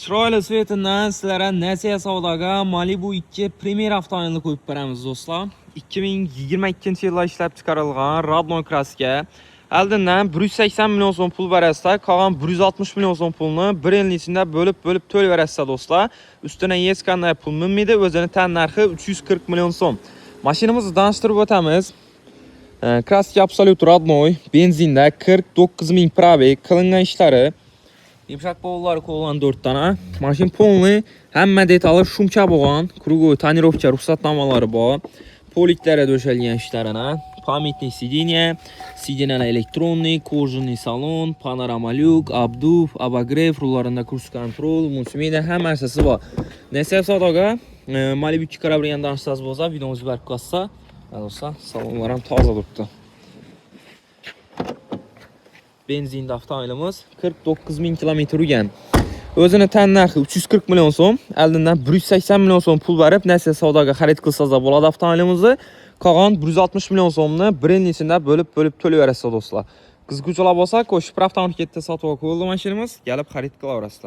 Chiroyli svetidan sizlarga Nasiya savdoga Malibu 2 Premier avtomobilni qo'yib beramiz do'stlar. 2022-yilda ishlab chiqarilgan Radnoy kraska. Oldindan 180 million so'm pul berasizlar, qolgan 160 million so'm pulni bir yil ichida bo'lib to'lab berasizlar do'stlar. Ustidan hech qanday pul minmaydi, o'zini tan narxi 340 million so'm. Mashinamizni tanishtirib o'tamiz. Kraska Absolute Radnoy, benzinda 49 ming probeg, qilingan ishlari. Yumshoq bovulları qo'yilgan 4 dana. Mashin polni hamma detali shumcha bo'lgan. Krugoy tonirovka ruxsatnomalari bor. Poliklari döşalgan ishlarini. Pametniy sideniya, sideniyalar elektronniy, kожаный salon, panorama lyuk, obduv, obogrev, rullarında kurs kontrol, multimedia hamma narsasi bor. Nasiya savdoga Malibu 2 qarab danışsangiz bo'lsa, videomizni berib qo'ysa, do'stlar, salonlar ham toza turibdi. Benzinli avtomobilimiz 49 ming kilometr yurgan. O'zini tan narxi 340 million so'm, oldindan 180 million so'm pul berib Nasiya savdoga xarid qilsangiz bo'ladi avtomobilimizni. Qolgan 160 million so'mni bir yil ichida bo'lib to'lab berasiz do'stlar. Qiziquvchilar bo'lsa, qo'shib avtomarketda sotib olib qo'yildi mashinamiz, kelib xarid qilaverasizlar.